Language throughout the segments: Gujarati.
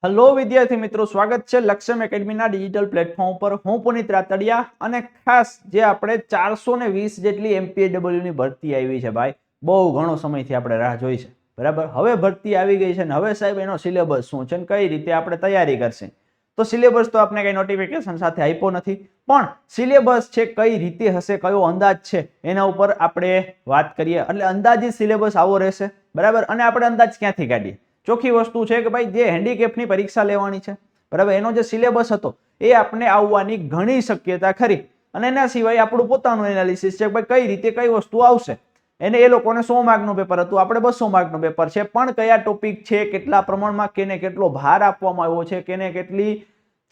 હેલો વિદ્યાર્થી મિત્રો, સ્વાગત છે લક્ષ્યમ એકેડમીના ડિજિટલ પ્લેટફોર્મ પર। હું પુનિત રાતડિયા અને ખાસ જે આપણે 420 જેટલી એમપીએડબલ્યુ ની ભરતી આવી છે ભાઈ, બહુ ઘણો સમયથી આપણે રાહ જોઈ છે, બરાબર। હવે ભરતી આવી ગઈ છે ને હવે સાહેબ એનો સિલેબસ શું છે ને કઈ રીતે આપણે તૈયારી કરશે। તો સિલેબસ તો આપણે કઈ નોટિફિકેશન સાથે આપ્યો નથી, પણ સિલેબસ છે કઈ રીતે હશે, કયો અંદાજ છે એના ઉપર આપણે વાત કરીએ। એટલે અંદાજિત સિલેબસ આવો રહેશે, બરાબર। અને આપણે અંદાજ ક્યાંથી કાઢીએ? ચોખ્ખી વસ્તુ છે કે ભાઈ જે હેન્ડીકેપની પરીક્ષા લેવાની છે, બરાબર, એનો જે સિલેબસ હતો એ આપણે આવવાની ઘણી શક્યતા ખરી। અને એના સિવાય આપણું પોતાનું એનાલિસિસ છે કે ભાઈ કઈ રીતે કઈ વસ્તુ આવશે। એને એ લોકોને 100 માર્કનું પેપર હતું, આપણે 200 માર્કનું પેપર છે, પણ કયા ટોપિક છે, કેટલા પ્રમાણમાં કેને કેટલો ભાર આપવામાં આવ્યો છે, કેને કેટલી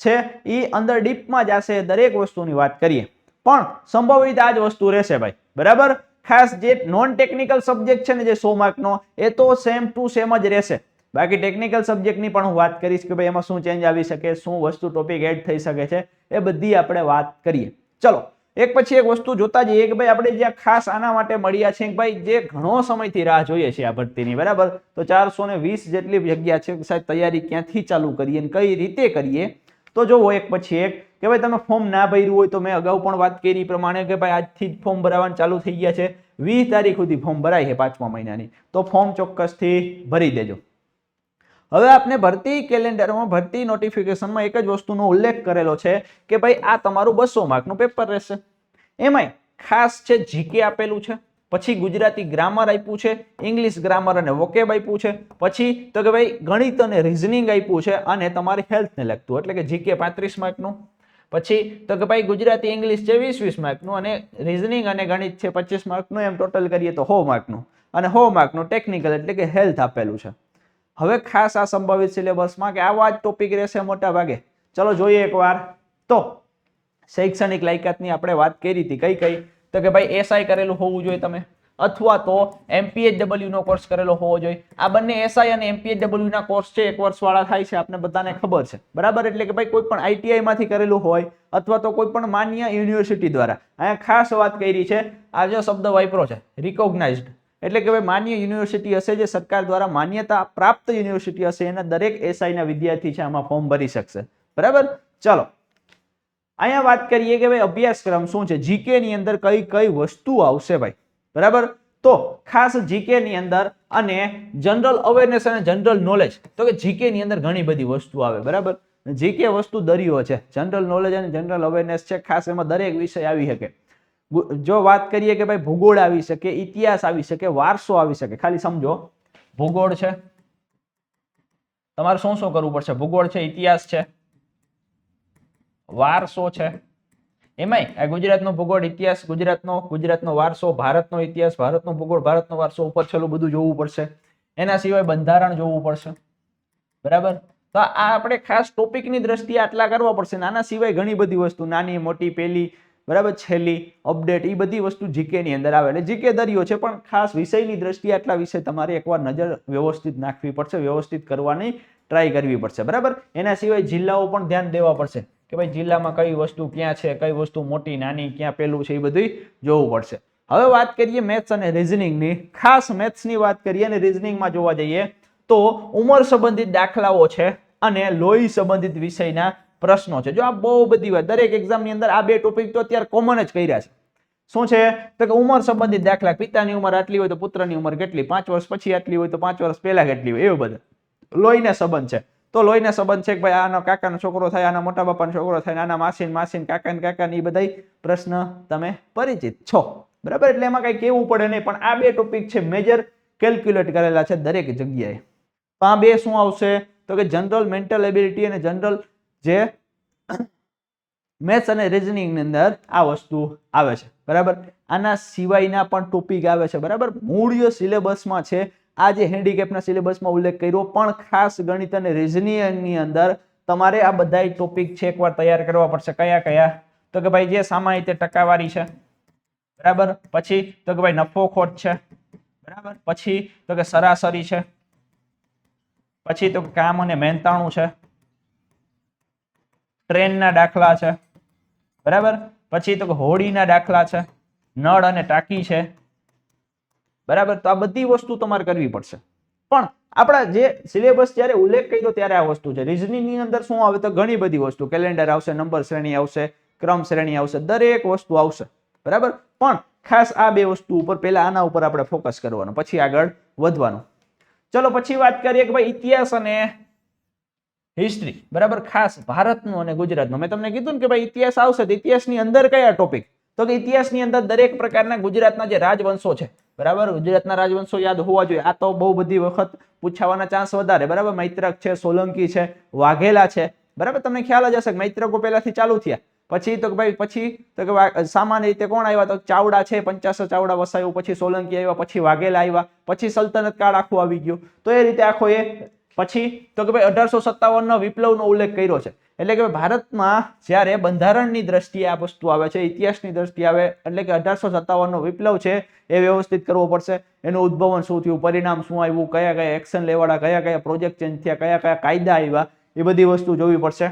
છે એ અંદર ડીપમાં જશે, દરેક વસ્તુની વાત કરીએ। પણ સંભવિત આ જ વસ્તુ રહેશે ભાઈ, બરાબર। ખાસ જે નોન ટેકનિકલ સબ્જેક્ટ છે ને, જે 100 માર્કનો, એ તો સેમ ટુ સેમ જ રહેશે। બાકી ટેકનિકલ સબ્જેક્ટની પણ હું વાત કરીશ કે ભાઈ એમાં શું ચેન્જ આવી શકે, શું વસ્તુ ટોપિક એડ થઈ શકે છે, એ બધી આપણે વાત કરીએ। ચલો એક પછી એક વસ્તુ જોતા જઈએ કે ભાઈ આપણે જ્યાં ખાસ આના માટે મળ્યા છે કે ભાઈ જે ઘણો સમયથી રાહ જોઈએ છે આ ભરતીની, બરાબર। તો 420 જેટલી જગ્યા છે, સાહેબ તૈયારી ક્યાંથી ચાલુ કરીએ અને કઈ રીતે કરીએ? તો જોવો એક પછી એક કે ભાઈ તમે ફોર્મ ના ભર્યું હોય તો મેં અગાઉ પણ વાત કરી પ્રમાણે કે ભાઈ આજથી જ ફોર્મ ભરાવાનું ચાલુ થઈ ગયા છે। 20 તારીખ સુધી ફોર્મ ભરાય છે 5મા મહિનાની, તો ફોર્મ ચોક્કસથી ભરી દેજો। હવે આપણે ભરતી કેલેન્ડરમાં, ભરતી નોટિફિકેશનમાં એક જ વસ્તુનો ઉલ્લેખ કરેલો છે કે ભાઈ આ તમારું 200 માર્કનું પેપર રહેશે। એમાંય ખાસ છે જીકે આપેલું છે, પછી ગુજરાતી ગ્રામર આપ્યું છે, ઇંગ્લિશ ગ્રામર અને વોકેબ આપ્યું છે, પછી તો કે ભાઈ ગણિત અને રીઝનિંગ આપ્યું છે, અને તમારી હેલ્થને લગતું એટલે કે જીકે 35 માર્કનું, પછી તો કે ભાઈ ગુજરાતી ઇંગ્લિશ છે 20-20 માર્કનું, અને રીઝનિંગ અને ગણિત છે 25 માર્કનું, એમ ટોટલ કરીએ તો 100 માર્કનું, અને 100 માર્કનું ટેકનિકલ એટલે કે હેલ્થ આપેલું છે। હવે ખાસ આ સંભવિત સિલેબસમાં કે આવા જ ટોપિક રહેશે મોટા ભાગે। ચલો જોઈએ એકવાર। તો શૈક્ષણિક લાયકાતની આપણે વાત કરી હતી, કઈ કઈ? તો કે ભાઈ એસઆઈ કરેલું હોવું જોઈએ તમે, અથવા તો એમપીએચડબલ્યુ નો કોર્સ કરેલો હોવો જોઈએ। આ બંને એસઆઈ અને એમપીએચડબલ્યુ ના કોર્સ છે, 1 વર્ષ વાળા થાય છે, આપણે બધાને ખબર છે, બરાબર। એટલે કે ભાઈ કોઈ પણ આઈટીઆઈ માંથી કરેલું હોય અથવા તો કોઈ પણ માન્ય યુનિવર્સિટી દ્વારા, અહીંયા ખાસ વાત કરી છે, આ જો શબ્દ વાપરો છે રિકોગ્નાઇઝડ, એટલે કે ભાઈ માન્ય યુનિવર્સિટી હશે, જે સરકાર દ્વારા માન્યતા પ્રાપ્ત યુનિવર્સિટી હશે, એના દરેક એસઆઈ ના વિદ્યાર્થી છે આમાં ફોર્મ ભરી શકશે, બરાબર। ચલો અહીંયા વાત કરીએ કે ભાઈ અભ્યાસક્રમ શું છે, જીકે ની અંદર કઈ કઈ વસ્તુ આવશે ભાઈ, બરાબર। તો ખાસ જીકે ની અંદર અને જનરલ અવેરનેસ અને જનરલ નોલેજ, તો કે જીકે ની અંદર ઘણી બધી વસ્તુ આવે, બરાબર। જીકે વસ્તુ દરિયો છે, જનરલ નોલેજ અને જનરલ અવેરનેસ છે, ખાસ એમાં દરેક વિષય આવી શકે। જો વાત કરીએ કે ભાઈ ભૂગોળ આવી શકે, ઇતિહાસ આવી શકે, વારસો આવી શકે। ખાલી સમજો, ભૂગોળ છે, તમારે શું શું કરવું પડશે? ભૂગોળ છે, ઇતિહાસ છે, વારસો છે, એમાંય આ ગુજરાતનો ભૂગોળ, ઇતિહાસ, ગુજરાતનો વારસો, ભારતનો ઇતિહાસ, ભારતનો ભૂગોળ, ભારતનો વારસો, ઉપર છેલ્લું બધું જોવું પડશે। એના સિવાય બંધારણ જોવું પડશે, બરાબર। તો આ આપણે ખાસ ટોપિકની દ્રષ્ટિએ આટલા કરવા પડશે। નાના સિવાય ઘણી બધી વસ્તુ, નાની મોટી, પેલી, બરાબર, છેલ્લી, અપડેટ, એ બધી વસ્તુ જીકે ની અંદર આવે। એટલે જીકે દરિયો છે, પણ ખાસ વિષયની દ્રષ્ટિએ આટલા વિષય તમારે એકવાર નજર વ્યવસ્થિત નાખવી પડશે, વ્યવસ્થિત કરવાની ટ્રાય કરવી પડશે, બરાબર। એના સિવાય જિલ્લાઓ પણ ધ્યાન દેવા પડશે કે ભાઈ જિલ્લામાં કઈ વસ્તુ ક્યાં છે, કઈ વસ્તુ મોટી નાની ક્યાં પેલું છે, એ બધું જોવું પડશે। હવે વાત કરીએ મેથ્સ અને રીઝનિંગની। ખાસ મેથ્સની વાત કરીએ અને રીઝનિંગમાં જોવા જઈએ તો ઉંમર સંબંધિત દાખલાઓ છે અને લોહી સંબંધિત વિષયના પ્રશ્નો છે। જો આ બહુ બધી વાત, દરેક એક્ઝામની અંદર આ બે ટોપિક તો અત્યારે કોમન જ કર્યા છે। શું છે? તો કે ઉંમર સંબંધિત દાખલા, પિતાની ઉંમર આટલી હોય તો પુત્રની ઉંમર કેટલી, 5 વર્ષ પછી આટલી હોય તો 5 વર્ષ પહેલા કેટલી હોય, એવું બધું। લોહીના સંબંધ છે, તો લોહીના સંબંધ છે કે ભાઈ આનો કાકાનો છોકરો થાય, આના મોટા બાપાનો છોકરો થાય, આના માસી કાકા એ બધા પ્રશ્ન તમે પરિચિત છો, બરાબર। એટલે એમાં કઈ કેવું પડે નહીં, પણ આ બે ટોપિક છે મેજર, કેલ્ક્યુલેટ કરેલા છે દરેક જગ્યાએ। તો આ બે શું આવશે? તો કે જનરલ મેન્ટલ એબિલિટી અને જનરલ જે મેથ્સ અને રીઝનિંગ ની અંદર આ વસ્તુ આવે છે, બરાબર। આના સિવાયના પણ ટોપિક આવે છે, બરાબર। મૂળ સિલેબસમાં છે, આ જે હેન્ડીકેપના સિલેબસમાં ઉલ્લેખ કર્યો, પણ ખાસ ગણિત અને રીઝનિંગ ની અંદર તમારે આ બધા ટોપિક છે એકવાર તૈયાર કરવા પડશે। કયા કયા? તો કે ભાઈ જે સામાન્ય ટકાવારી છે, બરાબર, પછી તો કે ભાઈ નફો ખોટ છે, બરાબર, પછી તો કે સરાસરી છે, પછી તો કામ અને મહેનતાણું છે, ટ્રેનના દાખલા છે, બરાબર, પછી તો હોડીના દાખલા છે, નળ અને ટાંકી છે, બરાબર। તો આ બધી વસ્તુ તમારે કરવી પડશે, પણ આપણા જે સિલેબસ જ્યારે ઉલ્લેખ કર્યો ત્યારે આ વસ્તુ છે. રીઝનિંગ ની અંદર શું આવે તો ઘણી બધી વસ્તુ, કેલેન્ડર આવશે, નંબર શ્રેણી આવશે, ક્રમ શ્રેણી આવશે, દરેક વસ્તુ આવશે. બરાબર, પણ ખાસ આ બે વસ્તુ ઉપર પહેલા આના ઉપર આપણે ફોકસ કરવાનું, પછી આગળ વધવાનું. ચલો પછી વાત કરીએ કે ભાઈ ઇતિહાસ અને હિસ્ટ્રી. બરાબર, ખાસ ભારતનું અને ગુજરાતનું. મેં તમને કીધું ને કે ભાઈ ઇતિહાસ આવશે તો ઇતિહાસની અંદર કયા ટોપિક, તો કે ઇતિહાસની અંદર દરેક પ્રકારના ગુજરાતના જે રાજવંશો છે, બરાબર, ગુજરાતના રાજવંશો યાદ હોવા જોઈએ. આ તો બહુ બધી વખત પૂછાવાના ચાન્સ વધારે. બરાબર, મૈત્રક છે, સોલંકી છે, વાઘેલા છે. બરાબર, તમને ખ્યાલ જ હશે મૈત્રકો પહેલાથી ચાલુ થયા, પછી તો ભાઈ પછી તો કે સામાન્ય રીતે કોણ આવ્યા તો ચાવડા છે, 50 ચાવડા વસાયું, પછી સોલંકી આવ્યા, પછી વાઘેલા આવ્યા, પછી સલ્તનત કાળ આખું આવી ગયું. તો એ રીતે આખો એ પછી તો કે ભાઈ 1857 વિપ્લવનો ઉલ્લેખ કર્યો છે. એટલે કે ભારતમાં જ્યારે બંધારણની દ્રષ્ટિએ આ વસ્તુ આવે છે, ઇતિહાસની દ્રષ્ટિએ આવે, એટલે કે 1857 વિપ્લવ છે એ વ્યવસ્થિત કરવો પડશે. એનું ઉદ્ભવન શું થયું, પરિણામ શું આવ્યું, કયા કયા એક્શન લેવાડા, કયા કયા પ્રોજેક્ટ ચેન્જ થયા, કયા કયા કાયદા આવ્યા, એ બધી વસ્તુ જોવી પડશે.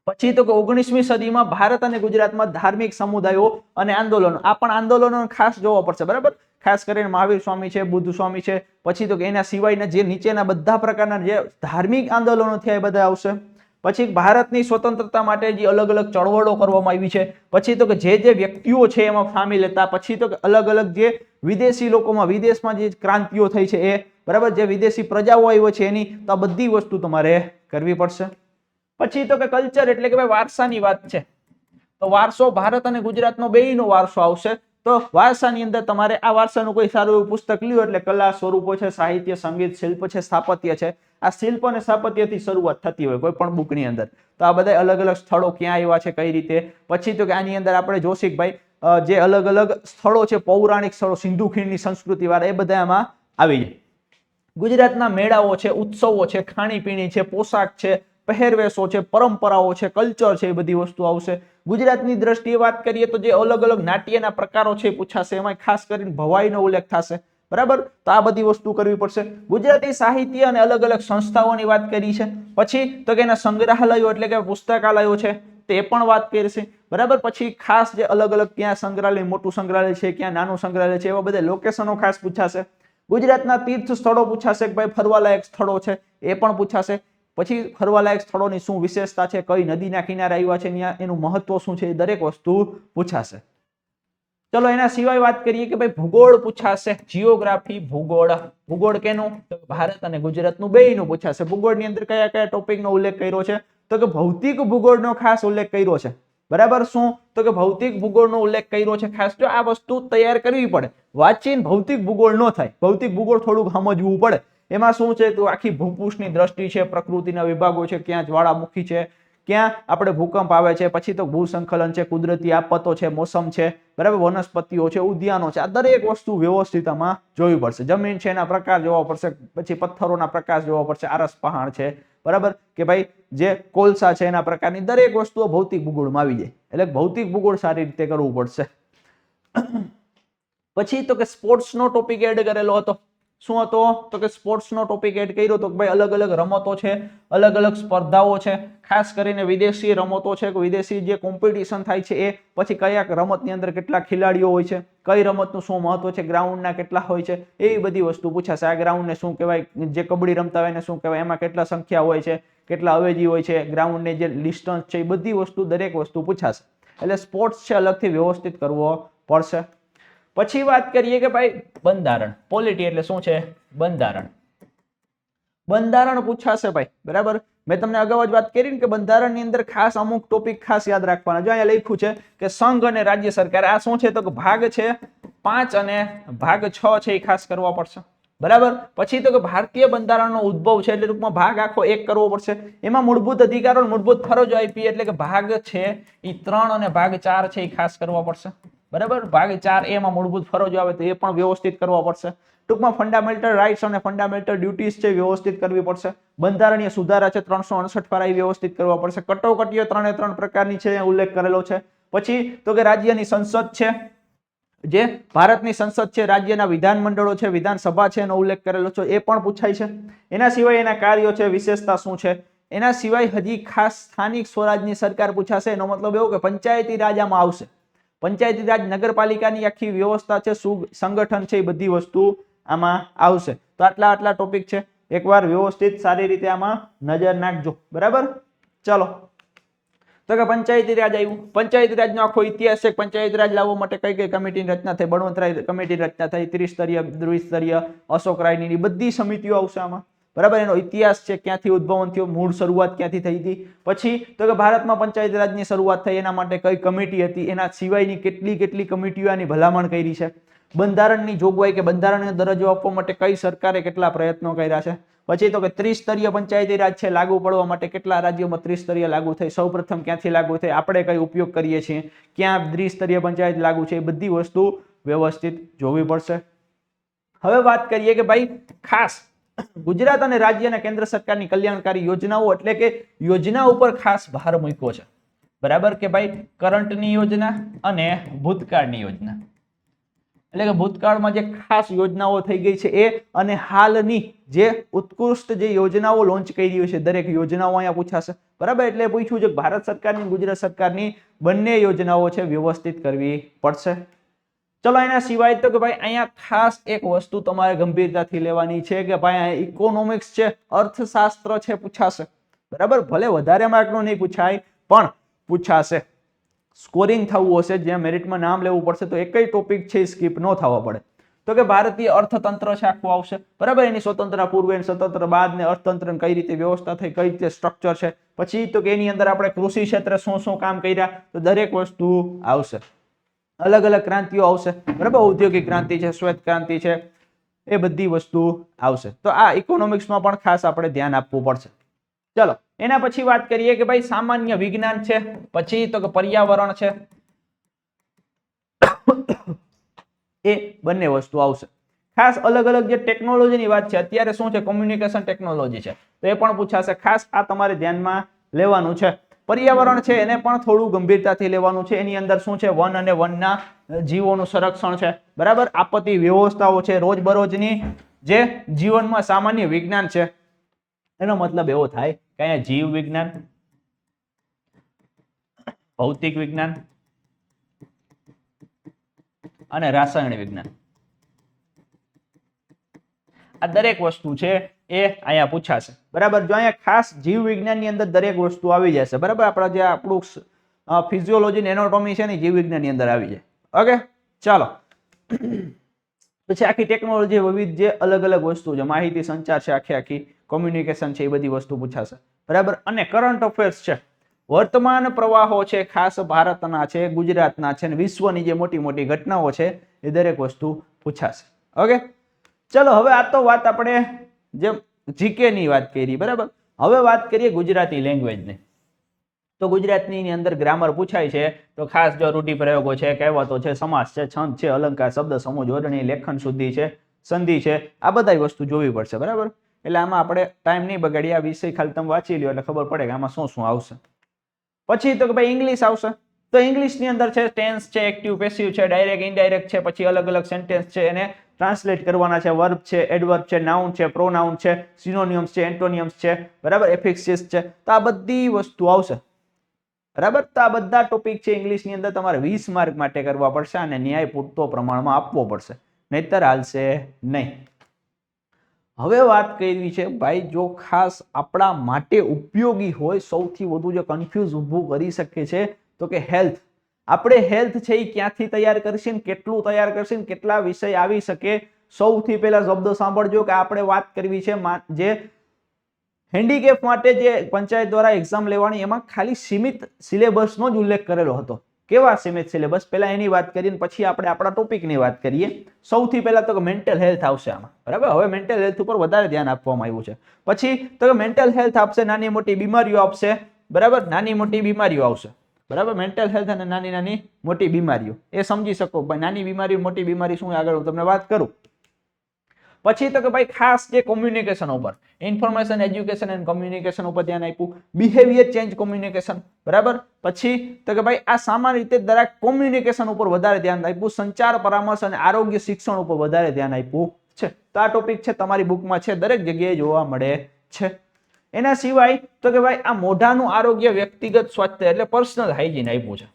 પછી તો કે 19મી સદીમાં ભારત અને ગુજરાતમાં ધાર્મિક સમુદાયો અને આંદોલનો, આ પણ આંદોલનો ખાસ જોવા પડશે. બરાબર, ખાસ કરીને મહાવીર સ્વામી છે, બુદ્ધ સ્વામી છે, પછી તો કે એના સિવાયના જે નીચેના બધા પ્રકારના જે ધાર્મિક આંદોલનો થયા એ બધા આવશે. પછી ભારતની સ્વતંત્રતા માટે જે અલગ અલગ ચળવળો કરવામાં આવી છે, પછી તો કે જે વ્યક્તિઓ છે એમાં સામેલ હતા, પછી તો કે અલગ અલગ જે વિદેશી લોકોમાં વિદેશમાં જે ક્રાંતિઓ થઈ છે એ, બરાબર, જે વિદેશી પ્રજાઓ આવ્યો છે એની, તો આ બધી વસ્તુ તમારે કરવી પડશે. પછી તો કે કલ્ચર એટલે કે ભાઈ વારસાની વાત છે, તો વારસો ભારત અને ગુજરાતનો બેયનો વારસો આવશે. તો વારસાની અંદર તમારે આ વારસાનું કોઈ સારું એવું પુસ્તક લ્યો એટલે કલા સ્વરૂપો છે, સાહિત્ય, સંગીત, શિલ્પ છે, સ્થાપત્ય છે. આ શિલ્પ અને સ્થાપત્યથી શરૂઆત થતી હોય કોઈ પણ બુકની અંદર. તો આ બધા અલગ અલગ સ્થળો ક્યાં આવ્યા છે, કઈ રીતે. પછી તો કે આની અંદર આપણે જોશી કે ભાઈ જે અલગ અલગ સ્થળો છે, પૌરાણિક સ્થળો, સિંધુ ખીણની સંસ્કૃતિ વાળા, એ બધા આમાં આવી જાય. ગુજરાતના મેળાઓ છે, ઉત્સવો છે, ખાણીપીણી છે, પોશાક છે, પહેરવેશો છે, પરંપરાઓ છે, કલ્ચર છે, એ બધી વસ્તુ આવશે. ગુજરાતની દ્રષ્ટિએ વાત કરીએ તો જે અલગ અલગ નાટ્યના પ્રકારો છે એ પૂછાશે, એમાં ખાસ કરીને ભવાઈનો ઉલ્લેખ થશે. બરાબર, તો આ બધી વસ્તુ કરવી પડશે. ગુજરાતી સાહિત્ય અને અલગ અલગ સંસ્થાઓની વાત કરી છે. પછી તો કે એના સંગ્રહાલયો એટલે કે પુસ્તકાલયો છે તે પણ વાત કરીશે. બરાબર, પછી ખાસ જે અલગ અલગ ક્યાં સંગ્રહાલય, મોટું સંગ્રહાલય છે, ક્યાં નાનું સંગ્રહાલય છે, એવા બધા લોકેશનો ખાસ પૂછાશે. ગુજરાતના તીર્થ સ્થળો પૂછાશે કે ભાઈ ફરવાલાયક સ્થળો છે એ પણ પૂછાશે. પછી ફરવાલાયક સ્થળોની શું વિશેષતા છે, કઈ નદીના કિનારે આવ્યા છે, ત્યાં એનું મહત્વ શું છે, એ દરેક વસ્તુ પૂછાશે. ચલો એના સિવાય વાત કરીએ કે ભાઈ ભૂગોળ પૂછાશે, જીઓગ્રાફી, ભૂગોળ. ભૂગોળ કેનું, તો ભારત અને ગુજરાતનું બેયનું પૂછાશે. ભૂગોળની અંદર કયા કયા ટોપિકનો ઉલ્લેખ કર્યો છે, તો કે ભૌતિક ભૂગોળનો ખાસ ઉલ્લેખ કર્યો છે. બરાબર, શું તો કે ભૌતિક ભૂગોળનો ઉલ્લેખ કર્યો છે ખાસ. જો આ વસ્તુ તૈયાર કરવી પડે, વાંચીને ભૌતિક ભૂગોળ ન થાય, ભૌતિક ભૂગોળ થોડુંક સમજવું પડે. એમાં શું છે તો આખી ભૂપૃષ્ઠની દ્રષ્ટિ છે, પ્રકૃતિના વિભાગો છે, ક્યાં જ્વાળામુખી છે, ક્યાં આપણે ભૂકંપ આવે છે, પછી તો ભૂસંકલન છે, કુદરતી આફતો છે, મોસમ છે, બરાબર, વનસ્પતિઓ છે, ઉદ્યાનો છે, આ દરેક વસ્તુ વ્યવસ્થિત આમાં જોવી પડશે. જમીન છે એના પ્રકાર જોવા પડશે, પછી પથ્થરોના પ્રકાર જોવા પડશે, આરસ પહાણ છે, બરાબર, કે ભાઈ જે કોલસા છે એના પ્રકારની દરેક વસ્તુઓ ભૌતિક ભૂગોળમાં આવી જાય. એટલે ભૌતિક ભૂગોળ સારી રીતે કરવું પડશે. પછી તો કે સ્પોર્ટ્સનો ટોપિક એડ કરેલો હતો. શું હતો તો કે સ્પોર્ટ્સનો ટોપિક એડ કર્યો તો કે ભાઈ અલગ અલગ રમતો છે, અલગ અલગ સ્પર્ધાઓ છે, ખાસ કરીને વિદેશી રમતો છે, વિદેશી જે કોમ્પિટિશન થાય છે એ, પછી કયા રમતની અંદર કેટલા ખેલાડીઓ હોય છે, કઈ રમતનું શું મહત્વ છે, ગ્રાઉન્ડના કેટલા હોય છે, એવી બધી વસ્તુ પૂછાશે. આ ગ્રાઉન્ડને શું કહેવાય, જે કબડ્ડી રમતા હોય એને શું કહેવાય, એમાં કેટલા સંખ્યા હોય છે, કેટલા અવેજી હોય છે, ગ્રાઉન્ડની જે ડિસ્ટન્સ છે, એ બધી વસ્તુ દરેક વસ્તુ પૂછાશે. એટલે સ્પોર્ટ્સ છે અલગથી વ્યવસ્થિત કરવો પડશે. પછી વાત કરીએ કે ભાઈ બંધારણ, પોલિટી એટલે શું છે, બંધારણ. બંધારણ પૂછાશે ભાઈ. બરાબર, મેં તમને અગાઉ જ વાત કરી ને કે બંધારણની અંદર ખાસ અમુક ટોપિક ખાસ યાદ રાખવાના. જો અહીંયા લખ્યું છે કે સંઘ અને રાજ્ય સરકાર, આ શું છે તો કે ભાગ છે 5 અને ભાગ 6 છે એ ખાસ કરવા પડશે. બરાબર, પછી તો કે ભારતીય બંધારણનો ઉદ્ભવ છે એટલે ટૂંકમાં ભાગ આખો 1 કરવો પડશે. એમાં મૂળભૂત અધિકારો અને મૂળભૂત ફરજો આપી એટલે કે ભાગ છે એ 3 અને ભાગ 4 છે એ ખાસ કરવા પડશે. બરાબર, ભાગ 4 એમાં મૂળભૂત ફરજો આવે તો એ પણ વ્યવસ્થિત કરવા પડશે. ટૂંકમાં ફંડામેન્ટલ રાઇટ્સ અને ફંડામેન્ટલ ડ્યુટીઝ છે વ્યવસ્થિત કરવી પડશે. બંધારણીય સુધારા છે 368 પારા વ્યવસ્થિત કરવા પડશે. કટોકટીઓ 3 પ્રકારની છે ઉલ્લેખ કરેલો છે. પછી તો કે રાજ્યની સંસદ છે, જે ભારતની સંસદ છે, રાજ્યના વિધાન મંડળો છે, વિધાનસભા છે એનો ઉલ્લેખ કરેલો છે, એ પણ પૂછાય છે. એના સિવાય એના કાર્યો છે, વિશેષતા શું છે. એના સિવાય હજી ખાસ સ્થાનિક સ્વરાજની સરકાર પૂછાશે. એનો મતલબ એવો કે પંચાયતી રાજ આમાં આવશે. પંચાયતી રાજ નગરપાલિકાની આખી વ્યવસ્થા છે, સંગઠન છે, એ બધી વસ્તુ આમાં આવશે. તો આટલા ટોપિક છે. એકવાર વ્યવસ્થિત સારી રીતે આમાં નજર નાખજો, બરાબર. ચલો, તો કે પંચાયતી રાજ આવ્યું. પંચાયતી રાજનો આખો ઇતિહાસ છે. પંચાયતી રાજ લાવવા માટે કઈ કઈ કમિટીની રચના થઈ? બળવંતરાય કમિટીની રચના થઈ. ત્રિસ્તરીય, દ્વિસ્તરીય, અશોક રાયની બધી સમિતિઓ આવશે આમાં, બરાબર. એનો ઇતિહાસ છે, ક્યાંથી ઉદ્ભવન થયો, મૂળ શરૂઆત ક્યાંથી થઈ હતી. પછી તો કે ભારતમાં પંચાયતી રાજની શરૂઆત થઈ એના માટે કઈ કમિટી હતી, એના સિવાયની કેટલી કમિટીઓ આની ભલામણ કરી છે. બંધારણની જોગવાઈ કે બંધારણનો દરજ્જો આપવા માટે કઈ સરકારે કેટલા પ્રયત્નો કર્યા છે. પછી તો કે ત્રિસ્તરીય પંચાયતી રાજ છે, લાગુ પડવા માટે કેટલા રાજ્યોમાં ત્રિસ્તરીય લાગુ થઈ, સૌપ્રથમ ક્યાંથી લાગુ થઈ, આપણે કઈ ઉપયોગ કરીએ છીએ, ક્યાં દ્વિસ્તરીય પંચાયત લાગુ છે, એ બધી વસ્તુ વ્યવસ્થિત જોવી પડશે. હવે વાત કરીએ કે ભાઈ ખાસ ગુજરાત અને રાજ્ય અને કેન્દ્ર સરકારની કલ્યાણકારી યોજનાઓ એટલે કે યોજના ઉપર ખાસ ભાર મૂક્યો છે, બરાબર. કે ભાઈ કરંટની યોજના અને ભૂતકાળની યોજના, એટલે કે ભૂતકાળમાં જે ખાસ યોજનાઓ થઈ ગઈ છે એ, અને હાલની જે ઉત્કૃષ્ટ જે યોજનાઓ લોન્ચ કરી છે, દરેક યોજનાઓ અહીંયા પૂછાશે, બરાબર. એટલે પૂછ્યું છે ભારત સરકારની ગુજરાત સરકારની બંને યોજનાઓ છે વ્યવસ્થિત કરવી પડશે. ચલો, એના સિવાય તો કે ભાઈ અહીંયા ખાસ એક વસ્તુ તમારે ગંભીરતાથી લેવાની છે કે ભાઈ અહીંયા ઇકોનોમિક્સ છે, અર્થશાસ્ત્ર છે, પૂછાશે, બરાબર. ભલે વધારે માર્કનું નહીં પૂછાય પણ પૂછાશે. સ્કોરિંગ થવું હશે, જ્યાં મેરિટમાં નામ લેવું પડશે તો એકય ટોપિક છે સ્કીપ ન થવા પડે. તો કે ભારતીય અર્થતંત્ર છે આખું આવશે, બરાબર. એની સ્વતંત્રતા પૂર્વે, સ્વતંત્ર બાદ ને અર્થતંત્ર કઈ રીતે વ્યવસ્થા થઈ, કઈ રીતે સ્ટ્રક્ચર છે. પછી તો કે એની અંદર આપણે કૃષિ ક્ષેત્રે શું કામ કર્યા, તો દરેક વસ્તુ આવશે. અલગ અલગ ક્રાંતિઓ આવશે, બરાબર. ઔદ્યોગિક ક્રાંતિ છે, શ્વેત ક્રાંતિ છે, એ બધી વસ્તુ આવશે. તો આ ઇકોનોમિક્સમાં પણ ખાસ આપણે ધ્યાન આપવું પડશે. ચલો, એના પછી વાત કરીએ કે ભાઈ સામાન્ય વિજ્ઞાન છે, પછી તો કે પર્યાવરણ છે, એ બંને વસ્તુ આવશે. ખાસ અલગ અલગ જે ટેકનોલોજીની વાત છે, અત્યારે શું છે, કોમ્યુનિકેશન ટેકનોલોજી છે, તો એ પણ પૂછાશે. ખાસ આ તમારે ધ્યાનમાં લેવાનું છે. પર્યાવરણ છે એને પણ થોડું ગંભીરતાથી લેવાનું છે. એની અંદર શું છે, વન અને વનના જીવોનું સંરક્ષણ છે, બરાબર. આપત્તિ વ્યવસ્થાઓ છે, રોજબરોજની જે જીવનમાં સામાન્ય વિજ્ઞાન છે, એનો મતલબ એવો થાય કે અહીંયા જીવ વિજ્ઞાન, ભૌતિક વિજ્ઞાન અને રાસાયણિક વિજ્ઞાન, આ દરેક વસ્તુ છે એ અહીંયા પૂછાશે, બરાબર. જો અહીંયા ખાસ જીવ વિજ્ઞાનની અંદર દરેક વસ્તુ આવી જશે, બરાબર. આપણા જે આપણું ફિઝિયોલોજી ને એનાટોમી છે ને જીવ વિજ્ઞાનની અંદર આવી જાય. ઓકે, ચાલો. પછી આખી ટેકનોલોજી, વિવિધ જે અલગ અલગ વસ્તુ છે, માહિતી સંચાર છે, આખી કોમ્યુનિકેશન છે, એ બધી વસ્તુ પૂછાશે, બરાબર. અને કરંટ અફેર્સ છે, વર્તમાન પ્રવાહો છે, ખાસ ભારતના છે, ગુજરાતના છે, અને વિશ્વની જે મોટી મોટી ઘટનાઓ છે, એ દરેક વસ્તુ પૂછાશે. ઓકે, ચલો. હવે આ તો વાત આપણે જે જીકે ની વાત કરી, બરાબર. હવે વાત કરીએ ગુજરાતી લેંગ્વેજની. તો ગુજરાતની અંદર ગ્રામર પૂછાય છે, તો ખાસ જો રૂઢિપ્રયોગો છે, કહેવતો છે, સમાસ છે, છંદ છે, અલંકાર, શબ્દ સમૂહ, જોડણી, લેખન શુદ્ધિ છે, સંધિ છે, આ બધાય વસ્તુ જોવી પડશે, બરાબર. એટલે આમાં આપણે ટાઈમ નહીં બગાડીએ, આ વિષય ખાલી તમે વાંચી લ્યો એટલે ખબર પડે કે આમાં શું શું આવશે. પછી તો કે ભાઈ ઇંગ્લિશ આવશે. તો ઇંગ્લિશની અંદર છે ટેન્સ છે, એક્ટિવ પેસિવ છે, ડાયરેક્ટ ઇનડાયરેક્ટ છે, પછી અલગ અલગ સેન્ટેન્સ છે, એને ટ્રાન્સલેટ કરવાના છે, વર્બ છે, એડવર્બ છે, નાઉન છે, પ્રોનાઉન છે, સિનોનિયમ્સ છે, એન્ટોનિયમ્સ છે, બરાબર. એફિક્સિસ છે, તો આ બધી વસ્તુ આવશે, બરાબર. તો આ બધા ટોપિક છે ઇંગ્લિશની અંદર તમારે 20 માર્ક માટે કરવા પડશે અને ન્યાય પૂરતો પ્રમાણમાં આપવો પડશે, નહીતર હાલશે નહીં. હવે વાત કરવી છે ભાઈ, જો ખાસ આપણા માટે ઉપયોગી હોય, સૌથી વધુ જે કન્ફ્યુઝ ઊભું કરી શકે છે તો કે હેલ્થ. આપણે હેલ્થ છે એ ક્યાંથી તૈયાર કરશે, કેટલું તૈયાર કરશે, કેટલા વિષય આવી શકે. સૌથી પહેલા શબ્દ સાંભળજો કે આપણે વાત કરવી છે જે હેન્ડીકેપ માટે જે પંચાયત દ્વારા એક્ઝામ લેવાની, એમાં ખાલી સીમિત સિલેબસનો જ ઉલ્લેખ કરેલો હતો. કેવા સીમિત સિલેબસ, પહેલા એની વાત કરીને પછી આપણે આપણા ટોપિકની વાત કરીએ. સૌથી પહેલા તો મેન્ટલ હેલ્થ આવશે આમાં, બરાબર. હવે મેન્ટલ હેલ્થ ઉપર વધારે ધ્યાન આપવામાં આવ્યું છે. પછી તો મેન્ટલ હેલ્થ આપશે, નાની મોટી બીમારીઓ આપશે, બરાબર. નાની મોટી બીમારીઓ આવશે, બરાબર. મેન્ટલ હેલ્થ અને નાની નાની મોટી બીમારીઓ એ સમજી શકો. ભાઈ નાની બીમારી, મોટી બીમારી શું, આગળ હું તમને વાત કરું. પછી તો કે ભાઈ ખાસ જે કોમ્યુનિકેશન ઉપર, ઇન્ફોર્મેશન એજ્યુકેશન એન્ડ કોમ્યુનિકેશન ઉપર ધ્યાન આપ્યું. બિહેવિયર ચેન્જ કોમ્યુનિકેશન, બરાબર. પછી તો કે ભાઈ આ સામાન્ય રીતે દરેક કોમ્યુનિકેશન ઉપર વધારે ધ્યાન આપ્યું. સંચાર, પરામર્શ અને આરોગ્ય શિક્ષણ ઉપર વધારે ધ્યાન આપ્યું છે. તો આ ટોપિક છે તમારી બુકમાં છે, દરેક જગ્યાએ જોવા મળે છે. એના સિવાય તો કે ભાઈ આ મોઢાનું આરોગ્ય, વ્યક્તિગત સ્વાસ્થ્ય એટલે પર્સનલ હાઇજીન આપ્યું છે.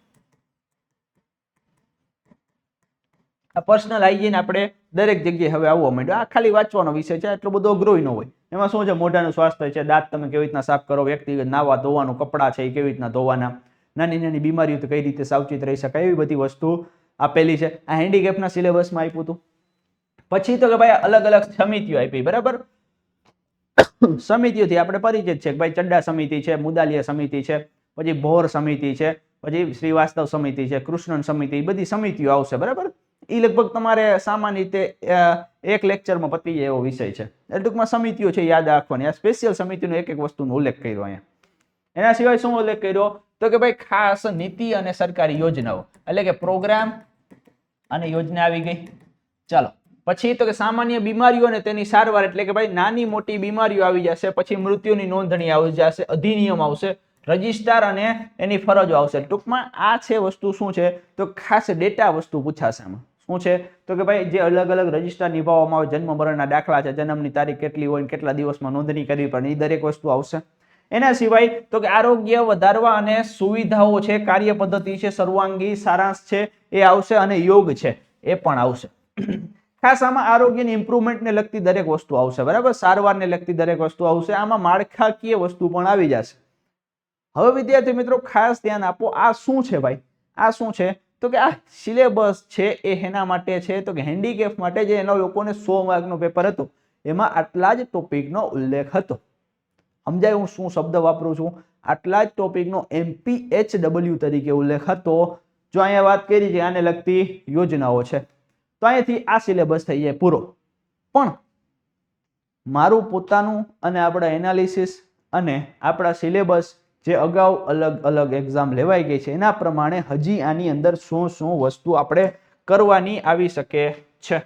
આ પર્સનલ હાઇજીન આપણે દરેક જગ્યાએ હવે આવવા માંડ્યો. આ ખાલી વાંચવાનો વિષય છે, એટલો બધો અઘરો ન હોય. એમાં શું છે, મોઢાનું સ્વાસ્થ્ય છે, દાંત તમે કેવી રીતના સાફ કરો, વ્યક્તિગત નાવા ધોવાનું, કપડાં છે એ કેવી રીતના ધોવાના, નાની નાની બીમારીઓ તો કઈ રીતે સાવચેત રહી શકાય, એવી બધી વસ્તુ આપેલી છે. આ હેન્ડીકેપના સિલેબસમાં આપ્યું હતું. પછી તો કે ભાઈ અલગ અલગ સમિતિઓ આપી, બરાબર. સમિતિઓથી આપણે પરિચિત છે કે ભાઈ ચડ્ડા સમિતિ છે, મુદાલિયા સમિતિ છે, પછી ભોર સમિતિ છે, પછી શ્રીવાસ્તવ સમિતિ છે, કૃષ્ણન સમિતિ, બધી સમિતિઓ આવશે, બરાબર. એ લગભગ તમારે સામાન્ય રીતે એક લેક્ચરમાં પતી જાય એવો વિષય છે. એટલે ટૂંકમાં સમિતિઓ છે યાદ રાખવાની. આ સ્પેશિયલ સમિતિનો એક એક વસ્તુનો ઉલ્લેખ કર્યો અહીંયા. એના સિવાય શું ઉલ્લેખ કર્યો તો કે ભાઈ ખાસ નીતિ અને સરકારી યોજનાઓ, એટલે કે પ્રોગ્રામ અને યોજના આવી ગઈ. ચાલો પછી તો કે સામાન્ય બીમારીઓ અને તેની સારવાર, એટલે કે ભાઈ નાની મોટી બીમારીઓ આવી જશે, પછી મૃત્યુની નોંધણી આવી જશે, અધિનિયમ આવશે, રજિસ્ટ્રાર અને એની ફરજો આવશે. ટૂંકમાં આ છે વસ્તુ શું છે તો ખાસ ડેટા વસ્તુ પૂછાશે આમાં. શું છે તો કે ભાઈ જે અલગ અલગ રજિસ્ટ્રાર નિભાવવામાં આવે, જન્મ મરણના દાખલા છે, જન્મની તારીખ કેટલી હોય, કેટલા દિવસમાં નોંધણી કરવી પડે, એ દરેક વસ્તુ આવશે. એના સિવાય તો કે આરોગ્ય વધારવા અને સુવિધાઓ છે, કાર્ય પદ્ધતિ છે, સર્વાંગી સારાંશ છે એ આવશે, અને યોગ છે એ પણ આવશે. ખાસ આમાં આરોગ્યની ઇમ્પ્રુવમેન્ટને લગતી દરેક વસ્તુ આવશે, બરાબર. સારવારને લગતી દરેક વસ્તુ આવશે. આમાં માળખાકીય વસ્તુ પણ આવી જશે. હવે વિદ્યાર્થી મિત્રો ખાસ ધ્યાન આપો, આ શું છે ભાઈ? આ શું છે તો કે આ સિલેબસ છે એ એના માટે છે તો કે હેન્ડીકેપ માટે, જે એના લોકોને 100 માર્કનું પેપર હતું એમાં આટલા જ ટોપિકનો ઉલ્લેખ હતો. સમજાય હું શું શબ્દ વાપરું છું? આટલા જ ટોપિકનો MPHW તરીકે ઉલ્લેખ હતો. જો અહીંયા વાત કરી છે આને લગતી યોજનાઓ છે, તો અહીંયાથી આ સિલેબસ થઈ જાય પૂરો. પણ મારું પોતાનું અને આપણા એનાલિસિસ અને આપણા સિલેબસ જે અગાઉ અલગ અલગ એક્ઝામ લેવાઈ ગઈ છે એના પ્રમાણે હજી આની અંદર શું શું વસ્તુ આપણે કરવાની આવી શકે છે.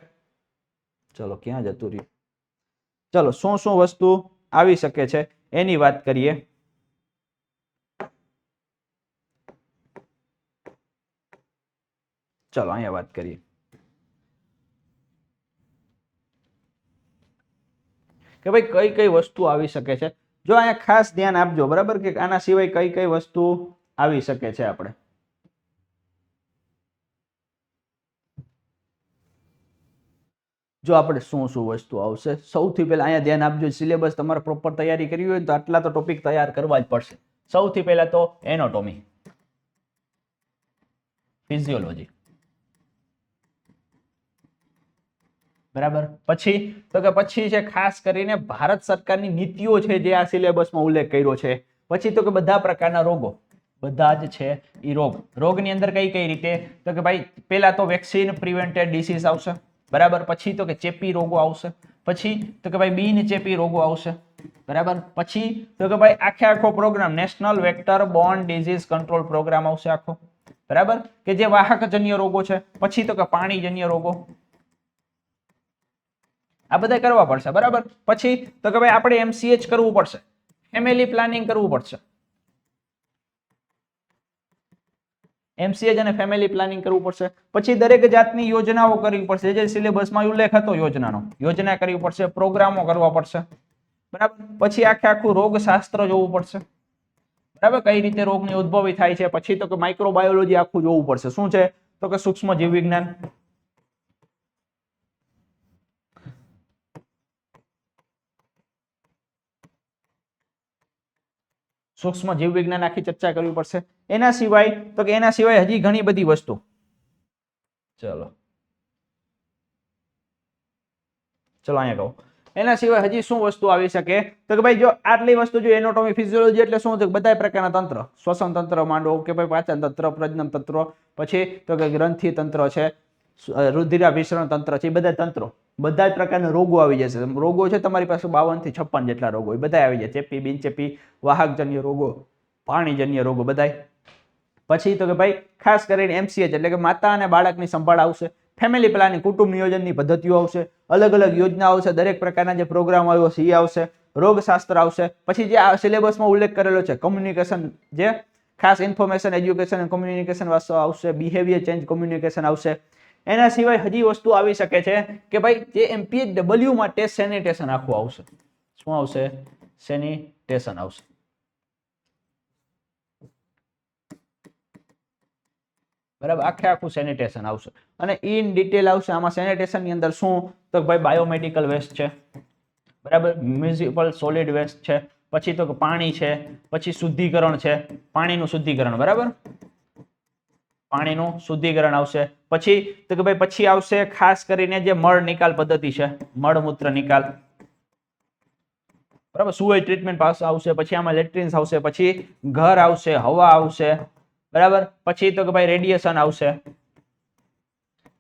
ચલો ક્યાં જતું રહ્યું? ચલો શું શું વસ્તુ આવી શકે છે એની વાત કરીએ. ચલો અહીંયા વાત કરીએ કે ભાઈ કઈ કઈ વસ્તુ આવી શકે છે. જો અહીંયા ખાસ ધ્યાન આપજો, બરાબર, કે આના સિવાય કઈ કઈ વસ્તુ આવી શકે છે. આપણે જો આપણે શું શું વસ્તુ આવશે, સૌથી પહેલા અહીંયા ધ્યાન આપજો, સિલેબસ તમારે પ્રોપર તૈયારી કરવી હોય તો આટલા તો ટોપિક તૈયાર કરવા જ પડશે. સૌથી પહેલા તો એનાટોમી, ફિઝિયોલોજી, બરાબર. પછી તો કે પછી છે ખાસ કરીને ભારત સરકારની નીતિઓ છે જે આ સિલેબસમાં ઉલ્લેખ કર્યો છે. પછી તો કે બધા પ્રકારના રોગો, બધા જ છે એ રોગની અંદર કઈ કઈ રીતે તો કે ભાઈ પહેલા તો વેક્સિન પ્રિવેન્ટેડ ડિસીઝ આવશે, બરાબર. પછી તો કે ચેપી રોગો આવશે. પછી તો કે ભાઈ બિન ચેપી રોગો આવશે, બરાબર. પછી તો કે ભાઈ આખો programme national vector borne disease control programme આવશે આખો, બરાબર, કે જે વાહકજન્ય રોગો છે. પછી તો કે પાણીજન્ય રોગો, આ બધા કરવા પડશે, બરાબર. પછી તો કે ભાઈ આપણે MCH કરવું પડશે, ફેમિલી પ્લાનિંગ કરવું પડશે, MCH અને ફેમિલી પ્લાનિંગ કરવું પડશે. પછી દરેક જાતની યોજનાઓ કરવી પડશે, જે સિલેબસમાં ઉલ્લેખ હતો યોજનાનો, યોજના કરવી પડશે, પ્રોગ્રામો કરવા પડશે, બરાબર. પછી આખું રોગશાસ્ત્ર જોવું પડશે, બરાબર, કઈ રીતે રોગની ઉદ્ભવી થાય છે. પછી તો કે માઇક્રોબાયોલોજી આખું જોવું પડશે. શું છે તો કે સૂક્ષ્મ જીવ વિજ્ઞાન, સૂક્ષ્મ જીવ વિજ્ઞાન આખી ચર્ચા કરવી પડશે. એના સિવાય તો કે એના સિવાય હજી ઘણી બધી વસ્તુ. ચલો અહીંયા કહું, એના સિવાય હજી શું વસ્તુ આવી શકે તો કે ભાઈ જો આટલી વસ્તુ, જો એનાટોમી ફિઝિયોલોજી એટલે શું છે, બધા પ્રકારના તંત્ર, શ્વસન તંત્ર માંડો કે ભાઈ પાચન તંત્ર, પ્રજનન તંત્ર, પછી તો કે ગ્રંથિ તંત્ર છે, રુધિરાભિસરણ તંત્ર છે, એ બધા તંત્રો, બધા જ પ્રકારના રોગો આવી જશે. રોગો છે તમારી પાસે 52 થી 56 જેટલા રોગો, એ બધા આવી જાય, ચેપી, બિનચેપી, વાહકજન્ય રોગો, પાણીજન્ય રોગો બધા. પછી તો કે ભાઈ ખાસ કરીને MCH એટલે કે માતા અને બાળકની સંભાળ આવશે, ફેમિલી પ્લાનિંગ કુટુંબ નિયોજનની પદ્ધતિઓ આવશે, અલગ અલગ યોજનાઓ આવશે, દરેક પ્રકારના જે પ્રોગ્રામ આવ્યો છે એ આવશે, રોગશાસ્ત્ર આવશે. પછી જે આ સિલેબસમાં ઉલ્લેખ કરેલો છે કોમ્યુનિકેશન, જે ખાસ ઇન્ફોર્મેશન એજ્યુકેશન અને કોમ્યુનિકેશન વાસ્તુ આવશે, બિહેવિયર ચેન્જ કોમ્યુનિકેશન આવશે. એના સિવાય હજી વસ્તુ આવી શકે છે કે ભાઈ જે MPHW માટે સેનિટેશન આખું આવશે. શું આવશે? સેનિટેશન આવશે, બરાબર. આખું સેનિટેશન આવશે અને ઇન ડિટેલ આવશે. આમાં સેનિટેશન ની અંદર શું તો ભાઈ બાયોમેડિકલ વેસ્ટ છે, બરાબર, મ્યુનિસિપલ સોલિડ વેસ્ટ છે, પછી તો પાણી છે, પછી શુદ્ધિકરણ છે, પાણીનું શુદ્ધિકરણ, બરાબર, પાણીનું શુદ્ધિકરણ આવશે. પછી તો કે ભાઈ પછી આવશે ખાસ કરીને જે મળ નિકાલ પદ્ધતિ છે, મળમૂત્ર નિકાલ, બરાબર, સુએજ ટ્રીટમેન્ટ પાસ આવશે, પછી આમાં લેટ્રિન્સ આવશે, પછી ઘર આવશે, હવા આવશે, બરાબર, પછી તો કે ભાઈ રેડિયેશન આવશે.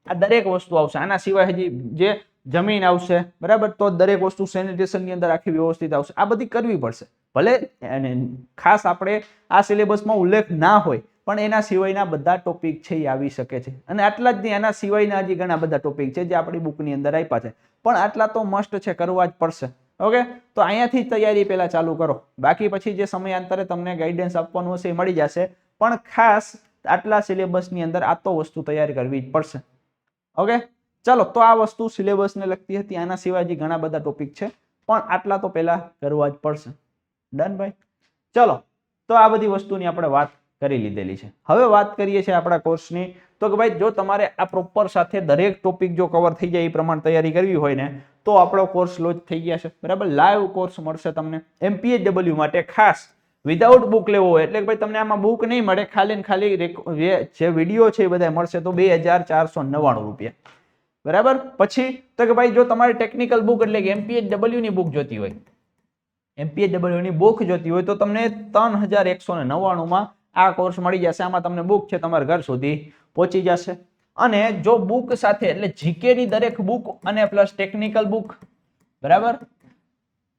આ દરેક વસ્તુ આવશે. આના સિવાય હજી જે જમીન આવશે, બરાબર, તો દરેક વસ્તુ સેનિટેશન ની અંદર આખી વ્યવસ્થિત આવશે. આ બધી કરવી પડશે. ભલે ખાસ આપણે આ સિલેબસમાં ઉલ્લેખ ના હોય પણ એના સિવાયના બધા ટોપિક છે એ આવી શકે છે. અને આટલા જ નહીં, આના સિવાયના હજી ઘણા બધા ટોપિક છે જે આપણી બુકની અંદર આપ્યા છે, પણ આટલા તો મસ્ટ છે, કરવા જ પડશે. ઓકે, તો અહીંયાથી તૈયારી પહેલા ચાલુ કરો. બાકી પછી જે સમયાંતરે તમને ગાઈડન્સ આપવાનું હશે એ મળી જશે, પણ ખાસ આટલા સિલેબસની અંદર આ તો વસ્તુ તૈયાર કરવી જ પડશે. ઓકે, ચાલો, તો આ વસ્તુ સિલેબસને લગતી હતી. આના સિવાય હજી ઘણા બધા ટોપિક છે, પણ આટલા તો પહેલા કરવા જ પડશે. ડન ભાઈ? ચલો, તો આ બધી વસ્તુની આપણે વાત કરી લીધેલી છે. હવે વાત કરીએ છીએ આપણા કોર્સની. તો કે ભાઈ જો તમારે આ પ્રોપર સાથે દરેક ટોપિક જો કવર થઈ જાય એ પ્રમાણે તૈયારી કરવી હોય ને, તો આપણો કોર્સ લોન્ચ થઈ ગયા છે, બરાબર. લાઈવ કોર્સ મળશે તમને MPHW માટે ખાસ, વિધાઉટ બુક લેવો હોય એટલે કે ભાઈ તમને આમાં બુક નહીં મળે, ખાલી ને ખાલી જે વિડીયો છે એ બધા મળશે, તો 2499 રૂપિયા, બરાબર. પછી તો કે ભાઈ જો તમારે ટેકનિકલ બુક એટલે કે MPHW ની બુક જોતી હોય, MPHW ની બુક જોતી હોય તો તમને 3199 માં આ કોર્સ મળી જશે. આમાં તમને બુક છે તમારા ઘર સુધી પહોંચી જશે. અને જો બુક સાથે એટલે જીકે ની દરેક બુક અને પ્લસ ટેકનિકલ બુક, બરાબર,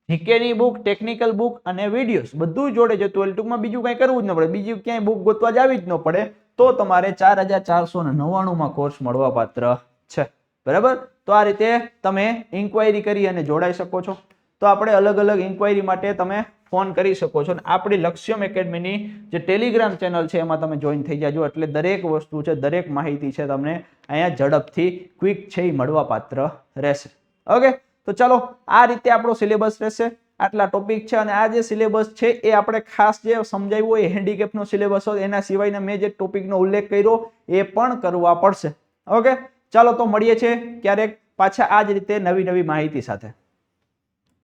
જીકે ની બુક, ટેકનિકલ બુક અને વિડીયોઝ બધું જોડે જતું હોય, ટૂંકમાં બીજું કઈ કરવું જ ન પડે, બીજું ક્યાંય બુક ગોતવા જ આવી જ ન પડે, તો તમારે 4499 માં કોર્સ મળવા પાત્ર છે, બરાબર. તો આ રીતે તમે ઇન્ક્વાયરી કરી અને જોડાઈ શકો છો. તો આપણે અલગ અલગ ઇન્ક્વાયરી માટે તમે ફોન કરી શકો છો. આપણી લક્ષ્યમ એકેડમીની જે ટેલિગ્રામ ચેનલ છે એમાં તમે જોઈન થઈ જાજો, એટલે દરેક વસ્તુ છે, દરેક માહિતી છે તમને અહીંયા ઝડપથી ક્વિક છે એ મળવા પાત્ર રહેશે. ઓકે, તો ચાલો, આ રીતે આપણો સિલેબસ રહેશે. આટલા ટોપિક છે અને આ જે સિલેબસ છે એ આપણે ખાસ જે સમજાવ્યું હોય હેન્ડીકેપનો સિલેબસ હોય એના સિવાયના મેં જે ટોપિકનો ઉલ્લેખ કર્યો એ પણ કરવા પડશે. ઓકે, ચાલો, તો મળીએ છીએ ક્યારેક પાછા આ જ રીતે નવી નવી માહિતી સાથે.